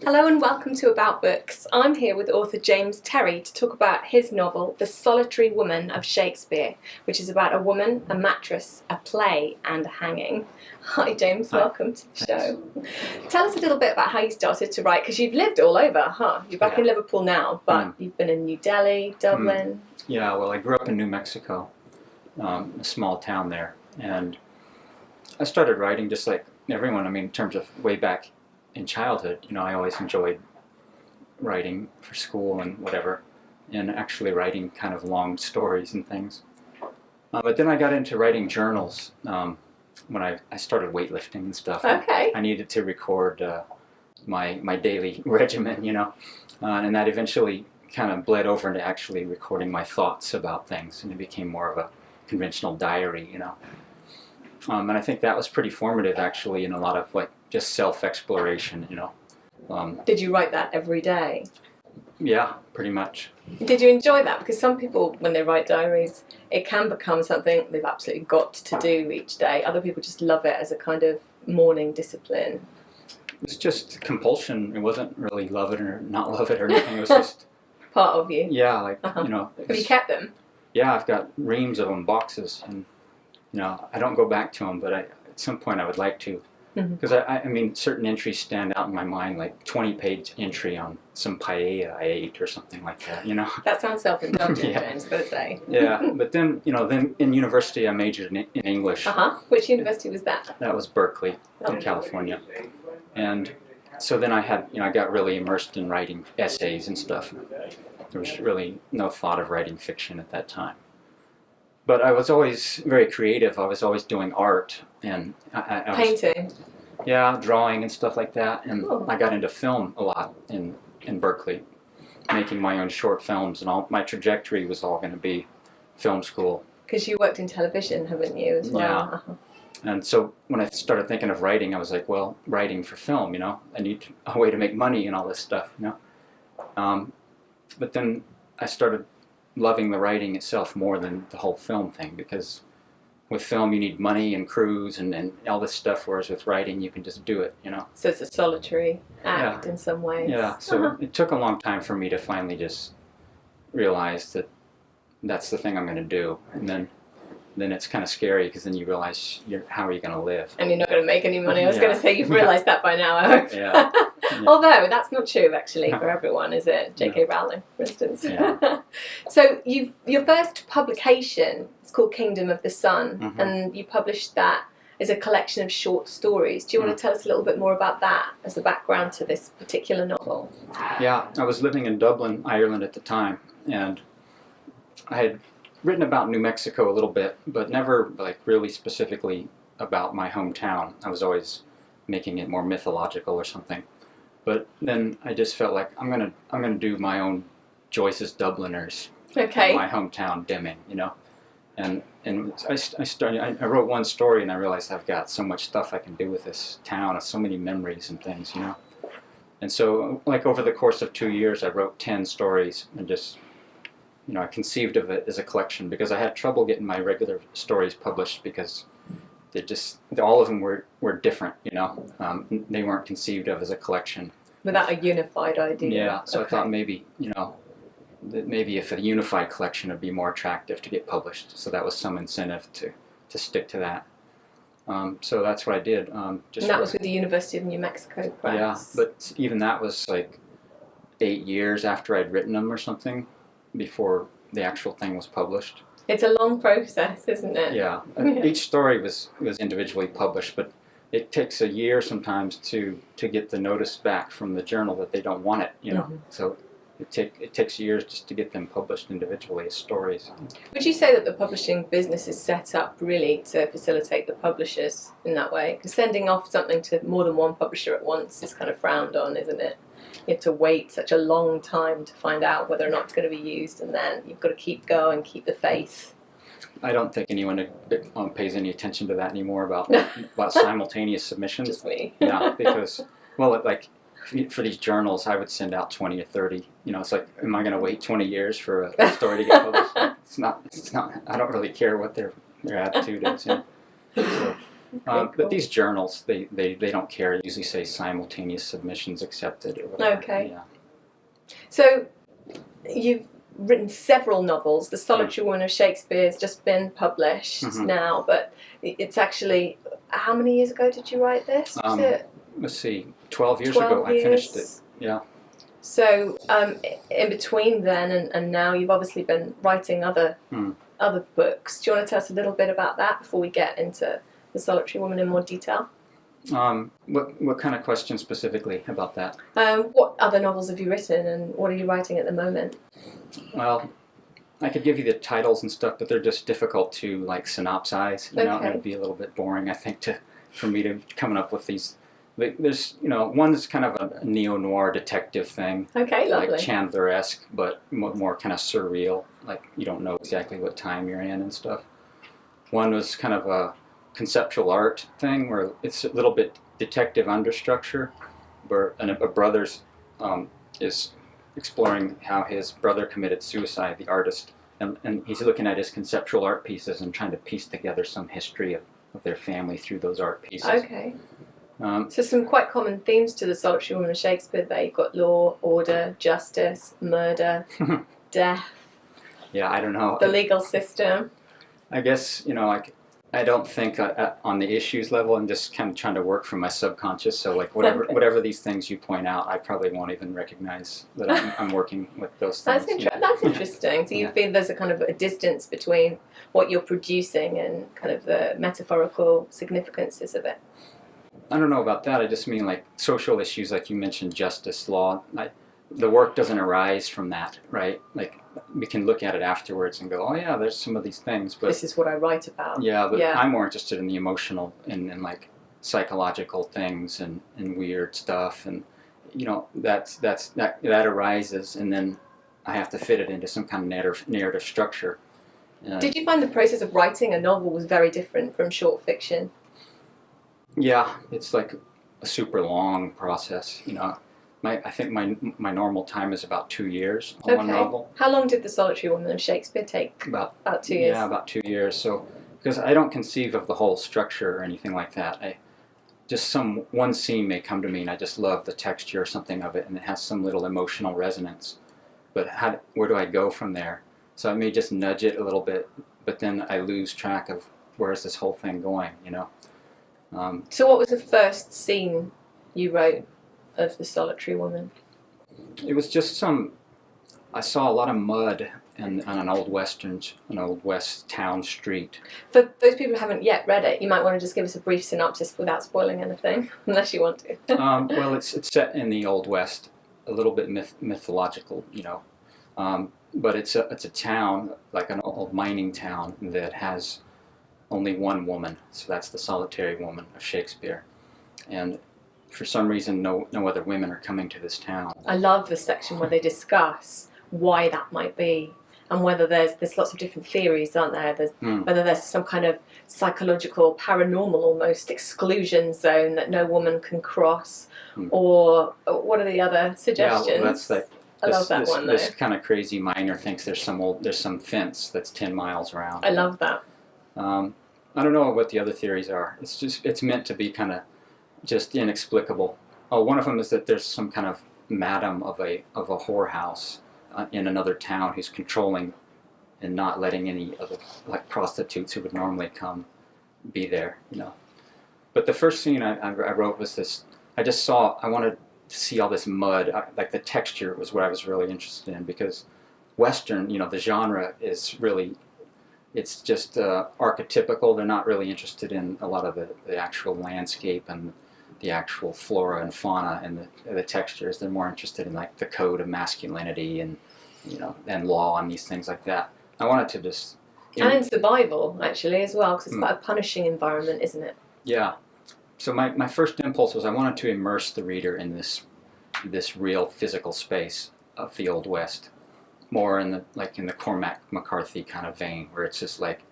Hello and welcome to About Books. I'm here with author James Terry to talk about his novel, The Solitary Woman of Shakespeare, which is about a woman, a mattress, a play and a hanging. Hi James, welcome to the show. Tell us a little bit about how you started to write, because you've lived all over, huh? You're back in Liverpool now, but you've been in New Delhi, Dublin. Yeah, well, I grew up in New Mexico, a small town there, and I started writing just like everyone. I mean, in terms of way back in childhood, I always enjoyed writing for school and whatever, and actually writing kind of long stories and things. But then I got into writing journals when I started weightlifting and stuff. Okay. I needed to record my daily regimen, and that eventually kind of bled over into actually recording my thoughts about things, and it became more of a conventional diary, and I think that was pretty formative actually in a lot of just self-exploration, Did you write that every day? Yeah, pretty much. Did you enjoy that? Because some people, when they write diaries, it can become something they've absolutely got to do each day. Other people just love it as a kind of morning discipline. It's just compulsion. It wasn't really love it or not love it or anything. It was just part of you. Yeah, Have you kept them? Yeah, I've got reams of them, boxes, and I don't go back to them, but at some point I would like to. Because I mean, certain entries stand out in my mind, like 20-page entry on some paella I ate or something like that, That sounds self-indulgent, Yeah. James, gotta say. Yeah, but then, then in university I majored in English. Which university was that? That was Berkeley in California. And so then I got really immersed in writing essays and stuff. There was really no thought of writing fiction at that time. But I was always very creative. I was always doing art and I Painting? Yeah, drawing and stuff like that. And I got into film a lot in Berkeley, making my own short films, and all my trajectory was all going to be film school. Because you worked in television, haven't you, as well? Yeah. And so when I started thinking of writing, I was like, well, writing for film, I need a way to make money and all this stuff, But then I started loving the writing itself more than the whole film thing, because with film you need money and crews and all this stuff, whereas with writing you can just do it, So it's a solitary act in some ways. Yeah, so it took a long time for me to finally just realize that that's the thing I'm going to do, and then it's kind of scary, because then you realize how are you going to live? And you're not going to make any money. I was going to say you've realised that by now, I hope. Yeah. Although that's not true actually for everyone, is it? J.K. Rowling, for instance. Yeah. So your first publication is called Kingdom of the Sun, and you published that as a collection of short stories. Do you want to tell us a little bit more about that as the background to this particular novel? Yeah, I was living in Dublin, Ireland at the time, and I had written about New Mexico a little bit, but never really specifically about my hometown. I was always making it more mythological or something. But then I just felt like I'm gonna do my own Joyce's Dubliners, Okay. my hometown Deming, and I wrote one story and I realized I've got so much stuff I can do with this town, so many memories and things, And so over the course of 2 years I wrote 10 stories and just I conceived of it as a collection, because I had trouble getting my regular stories published because all of them were different, they weren't conceived of as a collection. Without a unified idea. Yeah, so I thought maybe, that maybe if a unified collection would be more attractive to get published, so that was some incentive to stick to that. So that's what I did. And that was with the University of New Mexico Press. Yeah, but even that was 8 years after I'd written them or something, before the actual thing was published. It's a long process, isn't it? Yeah. Each story was individually published, but it takes a year sometimes to get the notice back from the journal that they don't want it, So it takes years just to get them published individually as stories. Would you say that the publishing business is set up really to facilitate the publishers in that way? Because sending off something to more than one publisher at once is kind of frowned on, isn't it? You have to wait such a long time to find out whether or not it's going to be used, and then you've got to keep going, keep the faith. I don't think anyone pays any attention to that anymore about simultaneous submissions. Just me. Yeah, because for these journals, I would send out 20 or 30. It's like, am I going to wait 20 years for a story to get published? It's not. I don't really care what their attitude is. So Cool. But these journals, they don't care. They usually say simultaneous submissions accepted or whatever. Okay. Yeah. So you've written several novels. The Solitary Woman of Shakespeare has just been published now, but it's actually, how many years ago did you write this? Was it Let's see, 12 years 12 ago I finished it. Yeah. So in between then and now, you've obviously been writing other books. Do you want to tell us a little bit about that before we get into The Solitary Woman in more detail? What kind of question specifically about that? What other novels have you written, and what are you writing at the moment? Well, I could give you the titles and stuff, but they're just difficult to like synopsize. You know, Okay. it'd be a little bit boring, I think, for me to coming up with these. There's, one is kind of a neo-noir detective thing, Okay, lovely. like Chandler-esque, but more kind of surreal. Like you don't know exactly what time you're in and stuff. One was kind of a conceptual art thing where it's a little bit detective understructure, where a brother's is exploring how his brother committed suicide, the artist, and he's looking at his conceptual art pieces and trying to piece together some history of their family through those art pieces. Okay. So some quite common themes to The Solitary Woman of Shakespeare there. You've got law, order, justice, murder, death. Yeah, I don't know. The legal system. I guess, I don't think on the issues level. I'm just kind of trying to work from my subconscious. So like whatever these things you point out, I probably won't even recognize that I'm working with those things. That's interesting. So you feel there's a kind of a distance between what you're producing and kind of the metaphorical significances of it. I don't know about that. I just mean like social issues, like you mentioned, justice, law. The work doesn't arise from that, right? Like we can look at it afterwards and go, oh yeah, there's some of these things, but this is what I write about. Yeah, but I'm more interested in the emotional and like psychological things and weird stuff, and that arises, and then I have to fit it into some kind of narrative structure. Did you find the process of writing a novel was very different from short fiction? Yeah, it's like a super long process. I think my normal time is about 2 years on one novel. How long did The Solitary Woman of Shakespeare take? About 2 years. Yeah, about 2 years. So, because I don't conceive of the whole structure or anything like that. Just one scene may come to me, and I just love the texture or something of it, and it has some little emotional resonance. But where do I go from there? So I may just nudge it a little bit, but then I lose track of where's this whole thing going. So what was the first scene you wrote of The Solitary Woman? It was just I saw a lot of mud on an old west town street. For those people who haven't yet read it, you might want to just give us a brief synopsis without spoiling anything, unless you want to. Well, it's set in the Old West, a little bit mythological, but it's a town, like an old mining town, that has only one woman, so that's the Solitary Woman of Shakespeare, and for some reason no other women are coming to this town. I love the section where they discuss why that might be, and whether there's lots of different theories, aren't there? Whether there's some kind of psychological, paranormal almost exclusion zone that no woman can cross, or what are the other suggestions? Yeah, well, that's like I love that one though. This kind of crazy miner thinks there's some fence that's 10 miles around. I love that. I don't know what the other theories are. It's meant to be kind of just inexplicable. Oh, one of them is that there's some kind of madam of a whorehouse in another town who's controlling and not letting any of the like prostitutes who would normally come be there. But the first scene I wrote was this. I wanted to see all this mud. Like the texture was what I was really interested in, because Western, the genre is really. It's just archetypical. They're not really interested in a lot of the actual landscape and the actual flora and fauna and the textures. They're more interested in like the code of masculinity and and law and these things like that. I wanted to just and in survival actually as well, because it's quite a punishing environment, isn't it? Yeah. So my first impulse was I wanted to immerse the reader in this real physical space of the Old West. More in the Cormac McCarthy kind of vein, where it's just like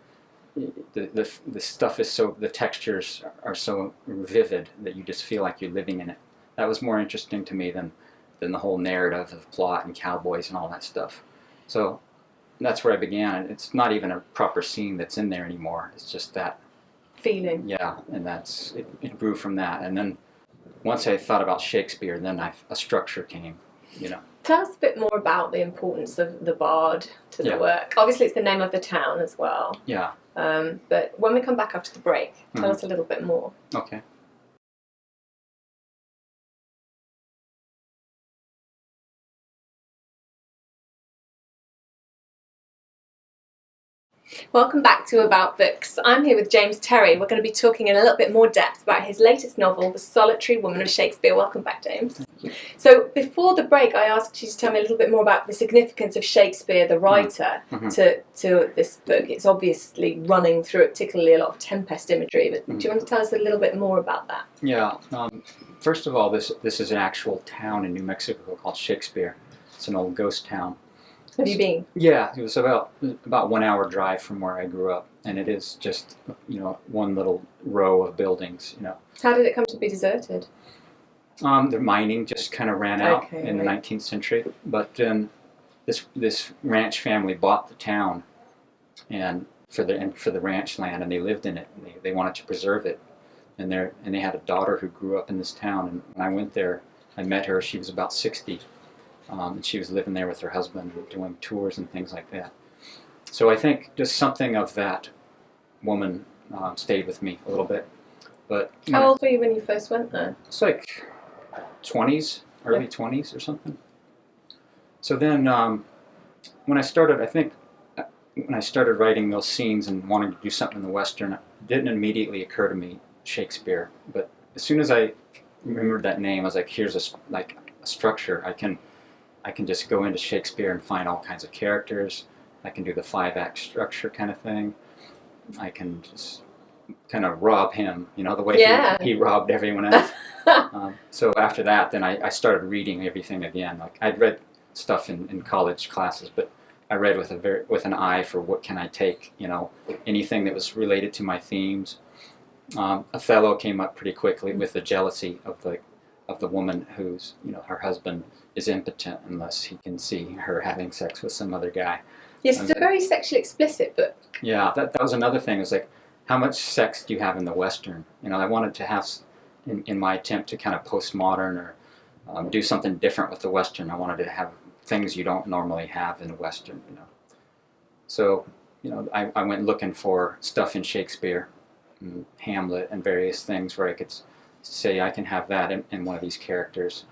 the stuff is the textures are so vivid that you just feel like you're living in it. That was more interesting to me than the whole narrative of plot and cowboys and all that stuff. So that's where I began. It's not even a proper scene that's in there anymore. It's just that. feeling. Yeah, and it grew from that. And then once I thought about Shakespeare, then a structure came, you know. Tell us a bit more about the importance of the bard to the work. Obviously, it's the name of the town as well. Yeah. But when we come back after the break, tell us a little bit more. Okay. Welcome back to About Books. I'm here with James Terry. We're going to be talking in a little bit more depth about his latest novel, The Solitary Woman of Shakespeare. Welcome back, James. So before the break, I asked you to tell me a little bit more about the significance of Shakespeare, the writer, to this book. It's obviously running through it, particularly a lot of Tempest imagery. But do you want to tell us a little bit more about that? Yeah. First of all, this is an actual town in New Mexico called Shakespeare. It's an old ghost town. Have you been? Yeah, it was about 1 hour drive from where I grew up, and it is just, you know, one little row of buildings, you know. How did it come to be deserted? The mining just kind of ran out in the 19th century, but then this ranch family bought the town, and for the ranch land, and they lived in it. And they wanted to preserve it, and they had a daughter who grew up in this town. And when I went there, I met her. She was about 60. And she was living there with her husband, doing tours and things like that. So I think just something of that woman stayed with me a little bit. But how old were you when you first went there? It's like 20s, early 20s or something. So then when I started writing those scenes and wanting to do something in the Western, it didn't immediately occur to me Shakespeare. But as soon as I remembered that name, I was like, here's a structure. I can just go into Shakespeare and find all kinds of characters. I can do the 5-act structure kind of thing. I can just kind of rob him, you know, the way he robbed everyone else. So after that, then I started reading everything again. Like I'd read stuff in college classes, but I read with an eye for what can I take, you know, anything that was related to my themes. Othello came up pretty quickly with the jealousy of the woman who's, you know, her husband is impotent unless he can see her having sex with some other guy. Yes, it's a very sexually explicit book. Yeah, that was another thing. It was like, how much sex do you have in the Western? You know, I wanted to have, in my attempt to kind of postmodern or do something different with the Western, I wanted to have things you don't normally have in the Western, you know. So, you know, I went looking for stuff in Shakespeare, and Hamlet, and various things where I could say I can have that in one of these characters,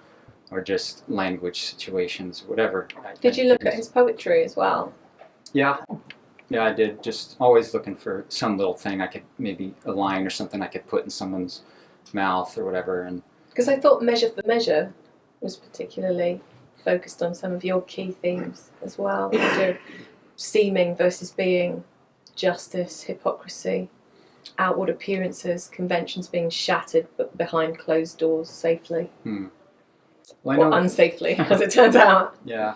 or just language situations, whatever. Did you look at his poetry as well? Yeah, I did. Just always looking for some little thing I could, maybe a line or something I could put in someone's mouth or whatever. And because I thought Measure for Measure was particularly focused on some of your key themes as well. The idea of seeming versus being, justice, hypocrisy, outward appearances, conventions being shattered but behind closed doors safely. Well, or unsafely, as it turns out. Yeah,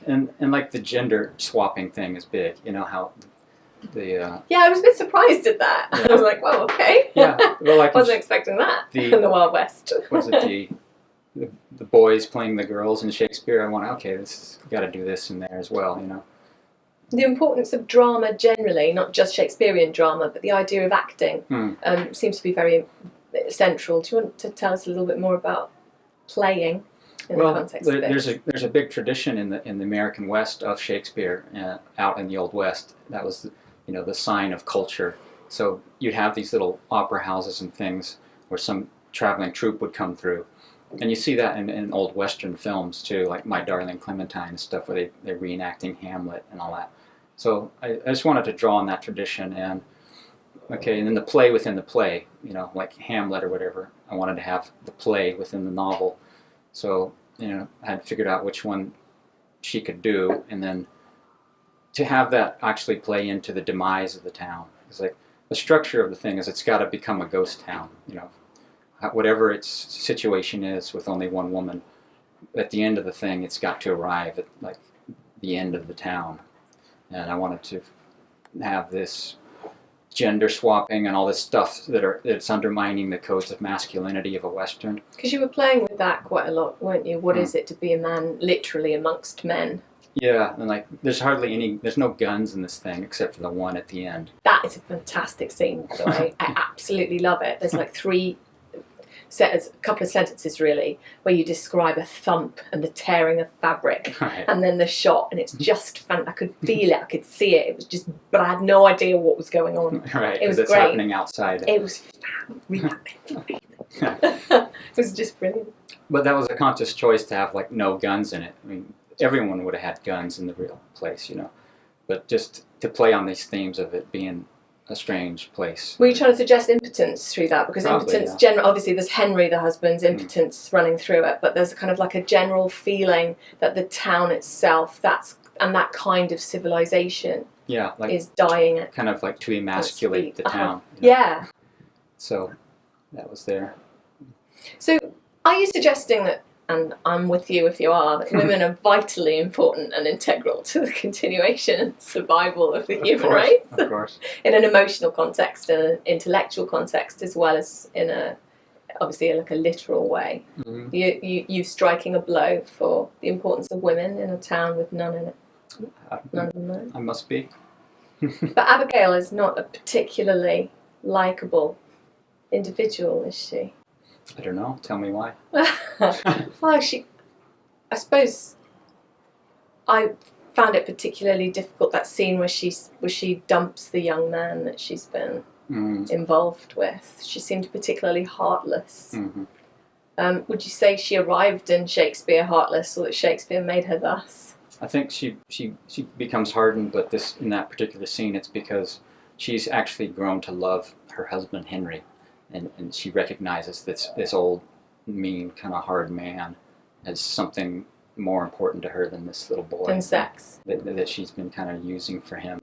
and like the gender swapping thing is big. You know how the yeah, I was a bit surprised at that. Yeah. I was like, well, okay. Yeah, well, I wasn't expecting that in the Wild West. Was it the boys playing the girls in Shakespeare? I went, okay, got to do this in there as well. You know, the importance of drama generally, not just Shakespearean drama, but the idea of acting seems to be very central. Do you want to tell us a little bit more about playing? Well, there's a big tradition in the American West of Shakespeare out in the Old West. That was the sign of culture. So you'd have these little opera houses and things where some traveling troupe would come through, and you see that in old Western films too, like My Darling Clementine and stuff, where they're reenacting Hamlet and all that. So I just wanted to draw on that tradition, and then the play within the play, like Hamlet or whatever. I wanted to have the play within the novel. So, I had figured out which one she could do, and then to have that actually play into the demise of the town. It's like the structure of the thing is it's got to become a ghost town, whatever its situation is with only one woman. At the end of the thing, it's got to arrive at like the end of the town. And I wanted to have this gender swapping and all this stuff that's undermining the codes of masculinity of a Western. Because you were playing with that quite a lot, weren't you? What is it to be a man literally amongst men? Yeah, and like there's no guns in this thing except for the one at the end. That is a fantastic scene, by the way. I absolutely love it. There's like a couple of sentences really, where you describe a thump and the tearing of fabric, Right. and then the shot, and it's just fun. I could feel it, I could see it. It was just, but I had no idea what was going on. Right, It was it's great. happening outside. It was it was just brilliant. But that was a conscious choice to have like no guns in it. I mean, everyone would have had guns in the real place, but just to play on these themes of it being a strange place. Were you trying to suggest impotence through that? Because Probably, impotence, yeah. obviously there's Henry the husband's impotence running through it, but there's kind of like a general feeling that the town itself, that kind of civilization, Yeah, like is dying at kind of like to emasculate the town. Yeah. So that was there. So are you suggesting that, and I'm with you if you are, that women are vitally important and integral to the continuation and survival of the human race? Of course. In an emotional context and an intellectual context, as well as in obviously like a literal way. Mm-hmm. You striking a blow for the importance of women in a town with none in it. None of them there. I must be. But Abigail is not a particularly likeable individual, is she? I don't know. Tell me why. Well, I suppose I found it particularly difficult, that scene where she dumps the young man that she's been involved with. She seemed particularly heartless. Mm-hmm. Would you say she arrived in Shakespeare heartless, or that Shakespeare made her thus? I think she becomes hardened, but in that particular scene, it's because she's actually grown to love her husband Henry, and she recognizes this old, mean, kind of hard man as something more important to her than this little boy. Than sex. That she's been kind of using for him,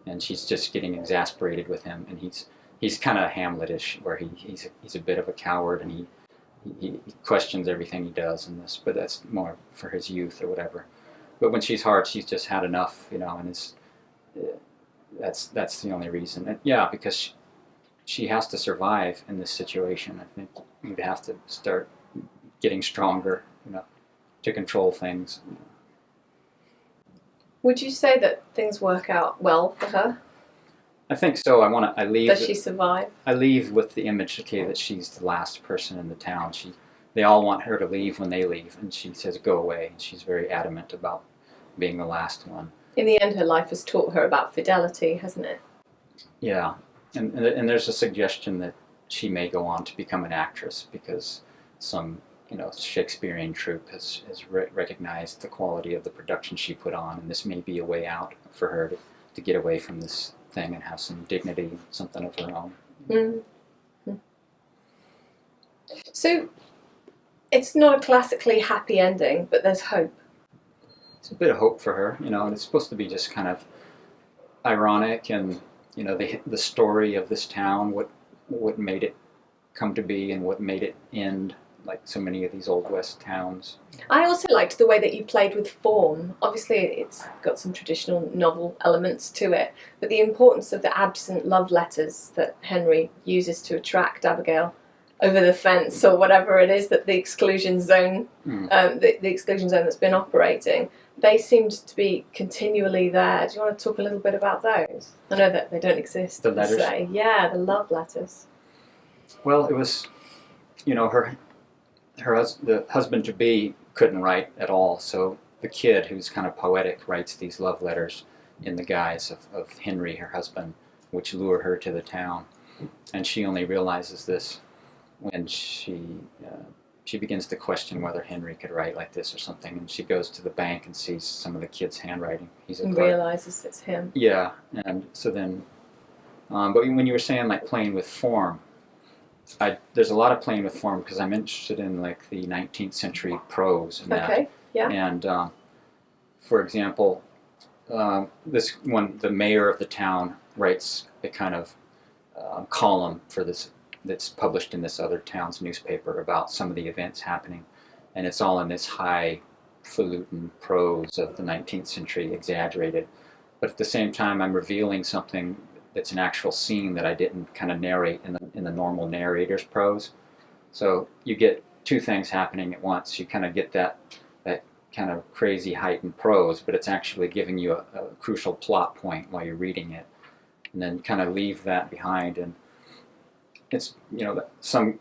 and she's just getting exasperated with him, and he's kind of Hamletish, where he's a bit of a coward, and he questions everything he does in this, but that's more for his youth or whatever. But when she's hard, she's just had enough, and that's the only reason. And yeah, because she has to survive in this situation. I think you'd have to start getting stronger, to control things. Would you say that things work out well for her? I think so. I leave. Does she survive? I leave with the image, that she's the last person in the town. They all want her to leave when they leave, and she says, "Go away." And she's very adamant about being the last one. In the end, her life has taught her about fidelity, hasn't it? Yeah, and there's a suggestion that she may go on to become an actress because some Shakespearean troupe has recognized the quality of the production she put on, and this may be a way out for her to get away from this thing and have some dignity, something of her own. Mm-hmm. So it's not a classically happy ending, but there's hope. It's a bit of hope for her, and it's supposed to be just kind of ironic, and the story of this town, what made it come to be and what made it end, like so many of these Old West towns. I also liked the way that you played with form. Obviously, it's got some traditional novel elements to it, but the importance of the absent love letters that Henry uses to attract Abigail over the fence, or whatever it is that the exclusion zone, the exclusion zone that's been operating, they seemed to be continually there. Do you want to talk a little bit about those? I know that they don't exist. The letters? Yeah, the love letters. Well, it was, the husband-to-be couldn't write at all, so the kid, who's kind of poetic, writes these love letters in the guise of Henry, her husband, which lure her to the town. And she only realizes this when she begins to question whether Henry could write like this or something, and she goes to the bank and sees some of the kid's handwriting. And realizes it's him. Yeah, and so then, but when you were saying like playing with form, there's a lot of playing with form because I'm interested in like the 19th century prose and that. Okay, yeah. And for example, this one, the mayor of the town writes a kind of column for this that's published in this other town's newspaper about some of the events happening, and it's all in this highfalutin prose of the 19th century, exaggerated. But at the same time, I'm revealing something that's an actual scene that I didn't kind of narrate in the normal narrator's prose. So you get two things happening at once. You kind of get that kind of crazy heightened prose, but it's actually giving you a crucial plot point while you're reading it, and then kind of leave that behind. And it's, you know, some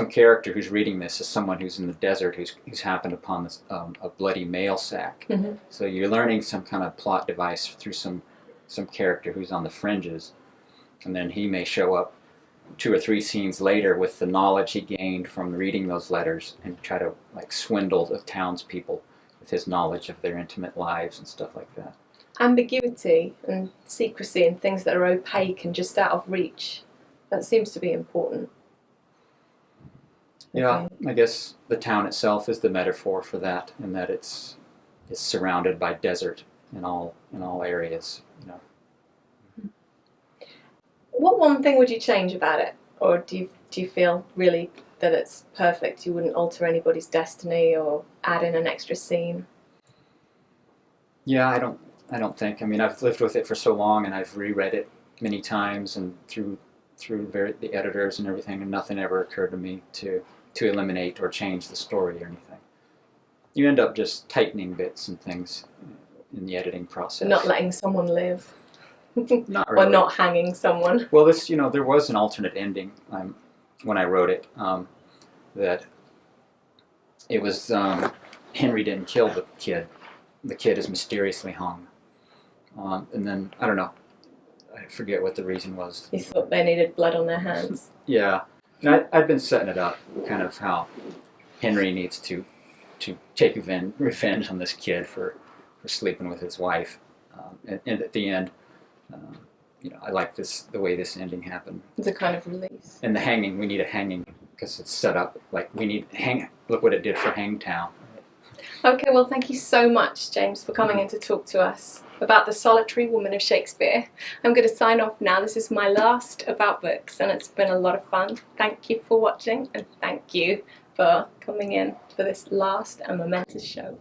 character who's reading this is someone who's in the desert who's happened upon this a bloody mail sack. Mm-hmm. So you're learning some kind of plot device through some character who's on the fringes, and then he may show up 2 or 3 scenes later with the knowledge he gained from reading those letters and try to like swindle the townspeople with his knowledge of their intimate lives and stuff like that. Ambiguity and secrecy and things that are opaque and just out of reach. That seems to be important. Yeah, Okay. I guess the town itself is the metaphor for that, in that it's surrounded by desert in all areas, you know. What one thing would you change about it? Or do you feel really that it's perfect? You wouldn't alter anybody's destiny or add in an extra scene? Yeah, I don't think. I mean, I've lived with it for so long, and I've reread it many times, and through the editors and everything, and nothing ever occurred to me to eliminate or change the story or anything. You end up just tightening bits and things in the editing process. Not letting someone live. Not really. Or not hanging someone. Well, this, you know, there was an alternate ending when I wrote it, that it was Henry didn't kill the kid. The kid is mysteriously hung. And then, I don't know, I forget what the reason was. You thought they needed blood on their hands. Yeah. And I'd been setting it up, kind of how Henry needs to take revenge on this kid for sleeping with his wife. And at the end, you know, I like the way this ending happened. It's a kind of release. And the hanging, we need a hanging because it's set up like we need hang. Look what it did for Hangtown. Okay, well, thank you so much, James, for coming in to talk to us about the Solitary Woman of Shakespeare. I'm going to sign off now. This is my last About Books, and it's been a lot of fun. Thank you for watching, and thank you for coming in for this last and momentous show.